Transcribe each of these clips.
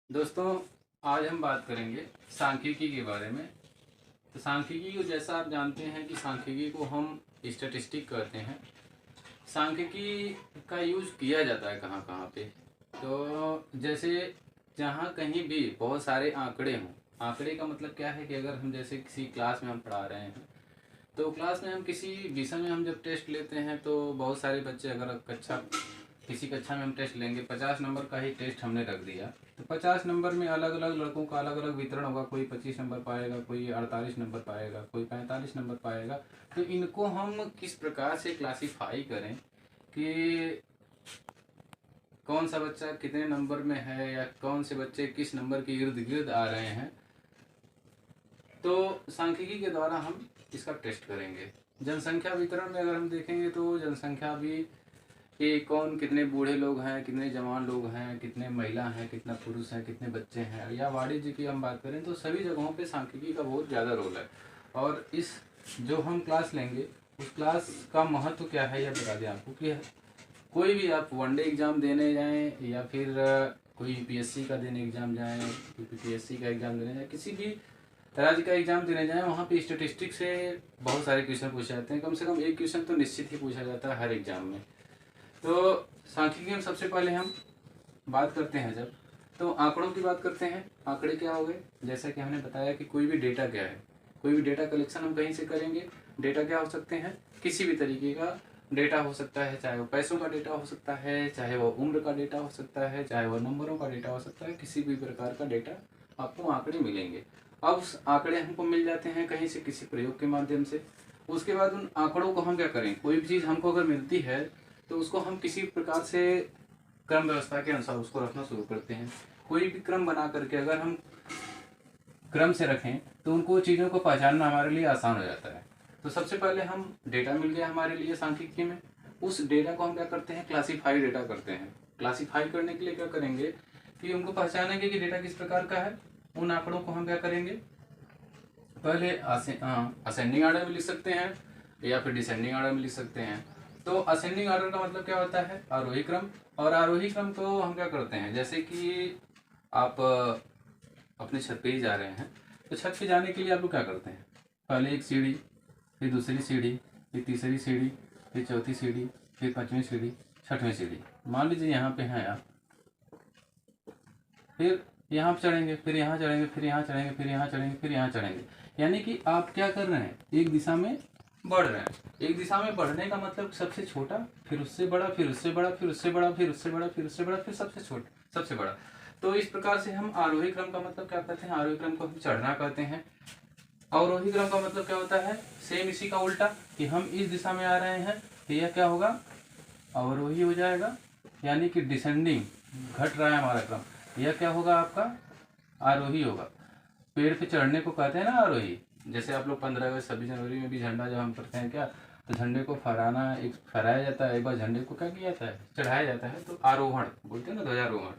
दोस्तों, आज हम बात करेंगे सांख्यिकी के बारे में। तो सांख्यिकी को जैसा आप जानते हैं कि सांख्यिकी को हम स्टैटिस्टिक कहते हैं। सांख्यिकी का यूज़ किया जाता है कहाँ कहाँ पे। तो जैसे जहाँ कहीं भी बहुत सारे आंकड़े हों। आंकड़े का मतलब क्या है कि अगर हम जैसे किसी क्लास में हम पढ़ा रहे हैं तो क्लास में हम किसी विषय में हम जब टेस्ट लेते हैं तो बहुत सारे बच्चे अगर किसी कक्षा में हम टेस्ट लेंगे, 50 नंबर का ही टेस्ट हमने रख दिया तो 50 नंबर में अलग अलग लड़कों का अलग अलग वितरण होगा। कोई 25 नंबर पाएगा, कोई 48 नंबर पाएगा, कोई 45 नंबर पाएगा। तो इनको हम किस प्रकार से क्लासीफाई करें कि कौन सा बच्चा कितने नंबर में है या कौन से बच्चे किस नंबर के इर्द गिर्द आ रहे हैं, तो सांख्यिकी के द्वारा हम इसका टेस्ट करेंगे। जनसंख्या वितरण में अगर हम देखेंगे तो जनसंख्या भी कि कौन कितने बूढ़े लोग हैं, कितने जवान लोग हैं, कितने महिला हैं, कितना पुरुष हैं, कितने बच्चे हैं, या वाणिज्य की हम बात करें तो सभी जगहों पे सांख्यिकी का बहुत ज़्यादा रोल है। और इस जो हम क्लास लेंगे उस क्लास का महत्व क्या है यह बता दें आपको कि कोई भी आप वनडे एग्ज़ाम देने जाएं या फिर कोई यूपीएससी का देने एग्ज़ाम जाएं, यूपीएससी का एग्ज़ाम देने जाएं, किसी भी राज्य का एग्ज़ाम देने जाएं, वहाँ पे स्टेटिस्टिक्स से बहुत सारे क्वेश्चन पूछे जाते हैं। कम से कम एक क्वेश्चन तो निश्चित ही पूछा जाता है हर एग्ज़ाम में। तो सांख्यिकी में सबसे पहले हम बात करते हैं जब, तो आंकड़ों की बात करते हैं। आंकड़े क्या हो गए, जैसा कि हमने बताया कि कोई भी डेटा क्या है, कोई भी डेटा कलेक्शन हम कहीं से करेंगे। डेटा क्या हो सकते हैं, किसी भी तरीके का डेटा हो सकता है, चाहे वो पैसों का डेटा हो सकता है, चाहे वो उम्र का डेटा हो सकता है, चाहे वो नंबरों का डेटा हो सकता है। किसी भी प्रकार का डेटा आपको आंकड़े मिलेंगे। अब उस आंकड़े हमको मिल जाते हैं कहीं से, किसी प्रयोग के माध्यम से। उसके बाद उन आंकड़ों को हम क्या करें, कोई भी चीज़ हमको अगर मिलती है तो उसको हम किसी प्रकार से क्रम व्यवस्था के अनुसार उसको रखना शुरू करते हैं। कोई भी क्रम बना करके अगर हम क्रम से रखें तो उनको चीज़ों को पहचानना हमारे लिए आसान हो जाता है। तो सबसे पहले हम डेटा मिल गया हमारे लिए सांख्यिकी में, उस डेटा को हम क्या करते हैं, क्लासीफाई डेटा करते हैं। क्लासीफाई करने के लिए क्या करेंगे कि उनको पहचानेंगे कि डेटा किस प्रकार का है। उन आंकड़ों को हम क्या करेंगे, पहले असेंडिंग आर्डर में लिख सकते हैं या फिर डिसेंडिंग आर्डर में लिख सकते हैं। तो असेंडिंग आर्डर का मतलब क्या होता है, आरोही क्रम। और आरोही क्रम को हम क्या करते हैं, जैसे कि आप अपने छत पे ही जा रहे हैं तो छत पे जाने के लिए आप लोग क्या करते हैं, पहले एक सीढ़ी, फिर दूसरी सीढ़ी, फिर तीसरी सीढ़ी, फिर चौथी सीढ़ी, फिर पाँचवीं सीढ़ी, छठवीं सीढ़ी। मान लीजिए यहाँ पे हैं आप, फिर यहाँ चढ़ेंगे, फिर यहाँ चढ़ेंगे, फिर यहाँ चढ़ेंगे, फिर यहाँ चढ़ेंगे, फिर यहाँ चढ़ेंगे। यानी कि आप क्या कर रहे हैं, एक दिशा में बढ़ रहे हैं। एक दिशा में बढ़ने का मतलब सबसे छोटा, फिर उससे बड़ा, फिर उससे बड़ा, फिर उससे बड़ा, फिर उससे बड़ा, फिर उससे बड़ा, फिर सबसे छोटा, सबसे बड़ा। तो इस प्रकार से हम आरोही क्रम का मतलब क्या कहते हैं, आरोही क्रम को हम चढ़ना कहते हैं। अवरोही क्रम का मतलब क्या होता है, सेम इसी का उल्टा, कि हम इस दिशा में आ रहे हैं तो यह क्या होगा, अवरोही हो जाएगा। यानी कि डिसेंडिंग, घट रहा है हमारा क्रम, यह क्या होगा आपका, आरोही होगा। पेड़ पे चढ़ने को कहते हैं ना आरोही। जैसे आप लोग 15 अगस्त 26 जनवरी में भी झंडा जब हम करते हैं क्या, तो झंडे को फहराना, एक फहराया जाता है, एक बार झंडे को क्या किया जाता है, चढ़ाया जाता है, तो आरोहण बोलते हैं ना, ध्वजारोहण।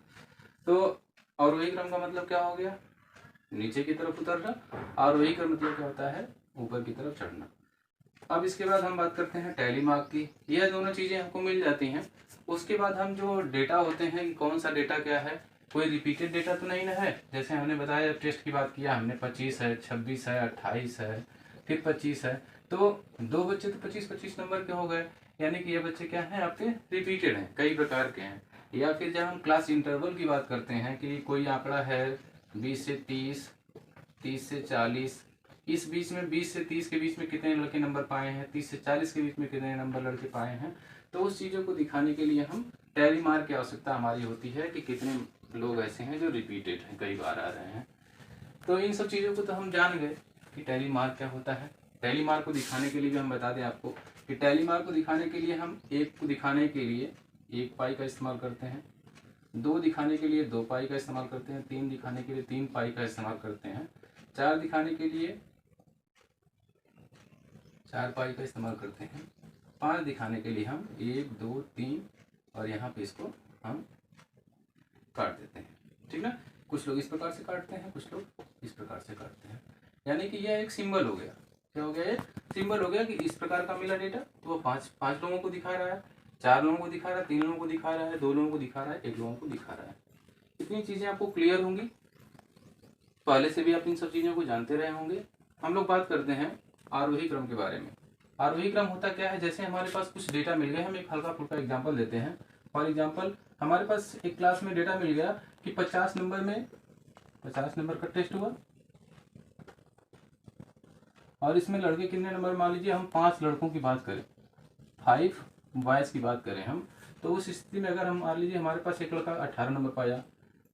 तो अवरोही क्रम का मतलब क्या हो गया, नीचे की तरफ उतरना। आरोही क्रम मतलब क्या होता है, ऊपर की तरफ चढ़ना। अब इसके बाद हम बात करते हैं टैली मार्क की। यह दोनों चीज़ें हमको मिल जाती हैं। उसके बाद हम जो डेटा होते हैं कि कौन सा डेटा क्या है, कोई रिपीटेड डेटा तो नहीं ना है। जैसे हमने बताया, टेस्ट की बात किया हमने, 25 है, 26 है, 28 है, फिर 25 है। तो दो बच्चे तो 25-25 नंबर के हो गए, यानी कि ये बच्चे क्या हैं, आपके रिपीटेड हैं, कई प्रकार के हैं। या फिर जब हम क्लास इंटरवल की बात करते हैं कि कोई आंकड़ा है 20 से 30, 30 से 40, इस बीच में 20 से 30 के बीच में कितने लड़के नंबर पाए हैं, 30 से 40 के बीच में कितने नंबर लड़के पाए हैं। तो उस चीज़ों को दिखाने के लिए हम टैली मार्क की आवश्यकता हमारी होती है कि कितने लोग ऐसे हैं जो रिपीटेड हैं, कई बार आ रहे हैं। तो इन सब चीज़ों को तो हम जान गए कि टैली मार्क क्या होता है। टैली मार्क को दिखाने के लिए भी हम बता दें आपको कि टैली मार्क को दिखाने के लिए हम एक को दिखाने के लिए 1 पाई का इस्तेमाल करते हैं, 2 दिखाने के लिए 2 पाई का इस्तेमाल करते हैं, 3 दिखाने के लिए 3 पाई का इस्तेमाल करते हैं, 4 दिखाने के लिए 4 पाई का इस्तेमाल करते हैं, 5 दिखाने के लिए हम 1 2 3 और यहाँ पे इसको हम काट देते हैं। ठीक ना, कुछ लोग इस प्रकार से काटते हैं, कुछ लोग इस प्रकार से काटते हैं। यानी कि यह एक सिंबल हो गया। क्या हो गया, ये सिंबल हो गया कि इस प्रकार का मिला डेटा, तो वो पाँच लोगों को दिखा रहा है, 4 लोगों को दिखा रहा है, 3 लोगों को दिखा रहा है, 2 लोगों को दिखा रहा है, 1 लोगों को दिखा रहा है। जितनी चीज़ें आपको क्लियर होंगी, पहले से भी आप इन सब चीज़ों को जानते रहे होंगे। हम लोग बात करते हैं आरोही क्रम के बारे में। आरोही क्रम होता क्या है, जैसे हमारे पास कुछ डेटा मिल गया, हम एक हल्का फुल्का एग्जांपल देते हैं। फॉर एग्जांपल हमारे पास एक क्लास में डेटा मिल गया कि 50 नंबर में 50 नंबर का टेस्ट हुआ, और इसमें लड़के कितने नंबर, मान लीजिए हम 5 लड़कों की बात करें, 5 बॉयज़ की बात करें हम, तो उस स्थिति में अगर हम मान लीजिए हमारे पास एक लड़का 18 नंबर पाया,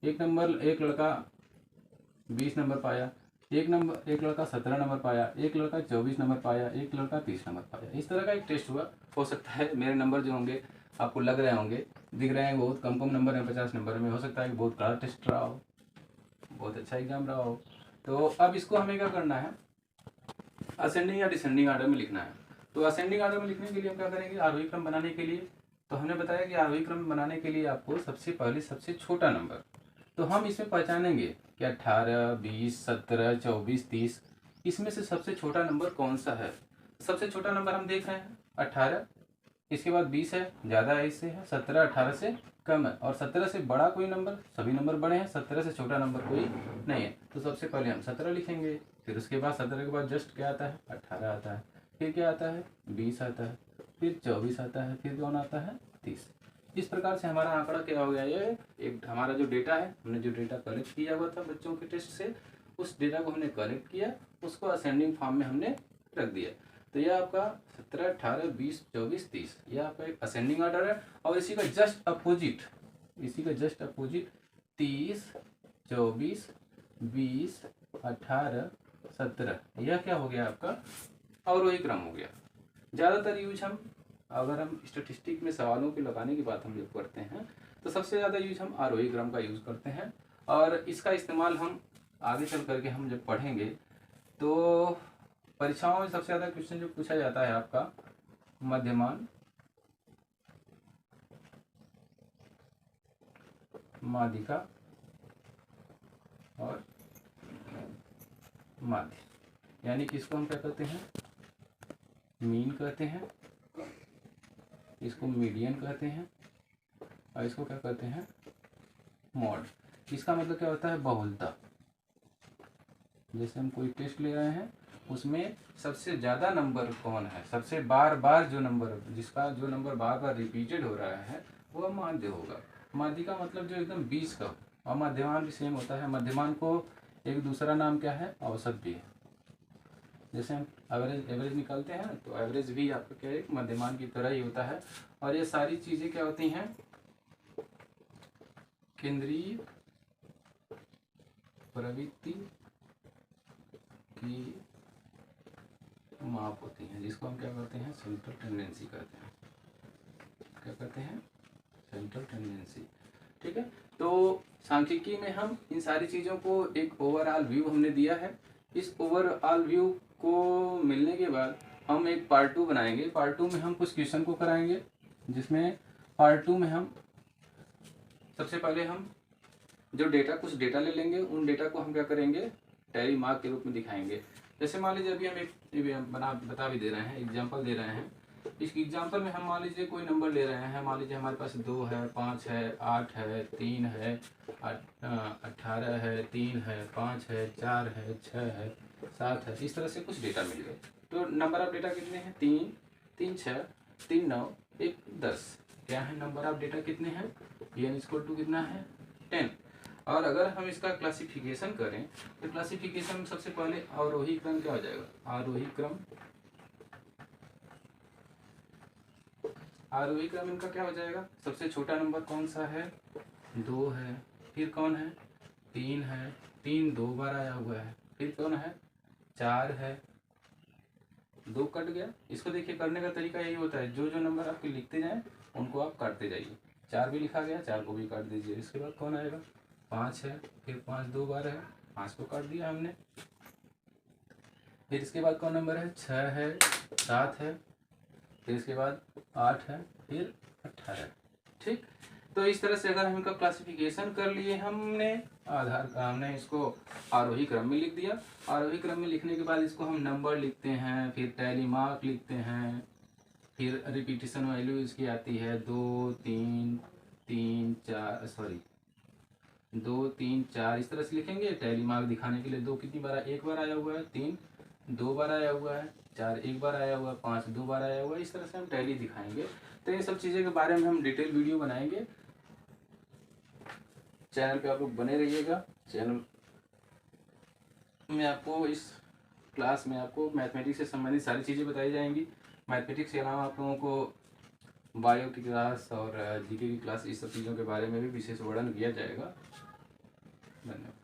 एक लड़का 20 नंबर पाया, एक लड़का 17 नंबर पाया, एक लड़का 24 नंबर पाया, एक लड़का 30 नंबर पाया। इस तरह का एक टेस्ट हुआ। हो सकता है मेरे नंबर जो होंगे आपको लग रहे होंगे, दिख रहे हैं बहुत कम नंबर है 50 नंबर में, हो सकता है कि बहुत बड़ा टेस्ट रहा हो, बहुत अच्छा एग्जाम रहा हो। तो अब इसको हमें क्या करना है, असेंडिंग या डिसेंडिंग ऑर्डर में लिखना है। तो असेंडिंग ऑर्डर में लिखने के लिए हम क्या करेंगे, आरोही क्रम बनाने के लिए, तो हमने बताया कि आरोही क्रम बनाने के लिए आपको सबसे पहले सबसे छोटा नंबर, तो हम इसमें पहचानेंगे कि 18, 20, 17, 24, 30, इसमें से सबसे छोटा नंबर कौन सा है। सबसे छोटा नंबर हम देख रहे हैं 18, इसके बाद 20 है, ज़्यादा है इससे है, 17 18 से कम है, और 17 से बड़ा कोई नंबर, सभी नंबर बड़े हैं, 17 से छोटा नंबर कोई नहीं है। तो सबसे पहले हम 17 लिखेंगे, फिर उसके बाद 17 के बाद जस्ट क्या आता है, 18 आता है, फिर क्या आता है, 20 आता है, फिर 24 आता है, फिर कौन आता है, 30। इस प्रकार से हमारा आंकड़ा क्या हो गया, ये एक हमारा जो डेटा है, हमने जो डेटा कलेक्ट किया हुआ था बच्चों के टेस्ट से, उस डेटा को हमने कलेक्ट किया, उसको असेंडिंग फॉर्म में हमने रख दिया। तो यह आपका 17, 18, 20, 24, 30 यह आपका एक असेंडिंग ऑर्डर है। और इसी का जस्ट अपोजिट 30, 24, 20, 18, 17 यह क्या हो गया आपका अवरोही क्रम हो गया। ज़्यादातर यूज हम, अगर हम स्टैटिस्टिक में सवालों के लगाने की बात हम जब करते हैं, तो सबसे ज़्यादा यूज हम आरोही क्रम का यूज़ करते हैं, और इसका इस्तेमाल हम आगे चल करके हम जब पढ़ेंगे तो परीक्षाओं में सबसे ज़्यादा क्वेश्चन जो पूछा जाता है आपका मध्यमान, माध्यिका और माध्य, यानी कि इसको हम क्या कहते हैं, मीन कहते हैं, इसको मीडियन कहते हैं, और इसको क्या कहते हैं, मॉड। इसका मतलब क्या होता है, बहुलता। जैसे हम कोई टेस्ट ले रहे हैं, उसमें सबसे ज़्यादा नंबर कौन है, सबसे बार बार जो नंबर, जिसका जो नंबर बार बार रिपीटेड हो रहा है वो माध्य होगा। माध्य का मतलब जो एकदम 20 का, और मध्यमान भी सेम होता है। मध्यमान को एक दूसरा नाम क्या है, औसत भी है। जैसे हम एवरेज निकालते हैं, तो एवरेज भी आपका क्या है, मध्यमान की तरह ही होता है। और ये सारी चीज़ें क्या होती हैं, केंद्रीय प्रवृत्ति की माप होती हैं, जिसको हम क्या करते हैं, सेंट्रल टेंडेंसी कहते हैं। क्या कहते हैं, सेंट्रल टेंडेंसी। ठीक है। तो सांख्यिकी में हम इन सारी चीज़ों को एक ओवरऑल व्यू हमने दिया है। इस ओवरऑल व्यू को मिलने के बाद हम एक पार्ट 2 बनाएंगे। पार्ट 2 में हम कुछ क्वेश्चन को कराएंगे, जिसमें पार्ट 2 में हम सबसे पहले हम जो डेटा, कुछ डेटा ले लेंगे, उन डेटा को हम क्या करेंगे, टैली मार्क के रूप में दिखाएंगे। जैसे मान लीजिए अभी हम एक बता भी दे रहे हैं, एग्जांपल दे रहे हैं। इस एग्जांपल में हम मान लीजिए कोई नंबर ले रहे हैं, मान लीजिए हमारे पास 2 है, 5 है, 8 है, 3 है, 18 है, 3 है, 5 है, 4 है, 6 है, 7 है। इस तरह से कुछ डेटा मिल गए। तो नंबर ऑफ डेटा कितने हैं, 3, 3 6, 3 9, 1 10। क्या है नंबर ऑफ डेटा कितने हैं, n = कितना है, 10। और अगर हम इसका क्लासिफिकेशन करें, तो क्लासिफिकेशन में सबसे पहले आरोही क्रम क्या हो जाएगा, आरोही क्रम इनका क्या हो जाएगा, सबसे छोटा नंबर कौन सा है, 2 है, फिर कौन है, 3 है, 3 2 बार आया हुआ है, फिर कौन है, 4 है, 2 कट गया। इसको देखिए, करने का तरीका यही होता है, जो जो नंबर आपके लिखते जाएं उनको आप काटते जाइए। 4 भी लिखा गया, 4 को भी काट दीजिए। इसके बाद कौन आएगा, 5 है, फिर 5 2 बार है, 5 को काट दिया हमने। फिर इसके बाद कौन नंबर है, 6 है, 7 है, फिर इसके बाद 8 है, फिर 18। ठीक। तो इस तरह से अगर हम इनका क्लासिफिकेशन कर लिए हमने, हमने इसको आरोही क्रम में लिख दिया। आरोही क्रम में लिखने के बाद इसको हम नंबर लिखते हैं, फिर टैली मार्क लिखते हैं, फिर रिपीटिशन वैल्यू इसकी आती है 2 3 3 4, सॉरी 2 3 4 इस तरह से लिखेंगे। टैली मार्क दिखाने के लिए 2 कितनी बार, एक बार आया हुआ है, 3 2 बार आया हुआ है, 4 एक बार आया हुआ है, 5 2 बार आया हुआ है। इस तरह से हम टैली दिखाएंगे। तो ये सब चीज़ें के बारे में हम डिटेल वीडियो बनाएंगे। चैनल पे आप लोग बने रहिएगा। चैनल में आपको इस क्लास में आपको मैथमेटिक्स से संबंधित सारी चीज़ें बताई जाएंगी। मैथमेटिक्स के अलावा आप लोगों को बायो की क्लास और जीके की क्लास, इस सब चीज़ों के बारे में भी विशेष वर्णन किया जाएगा। धन्यवाद।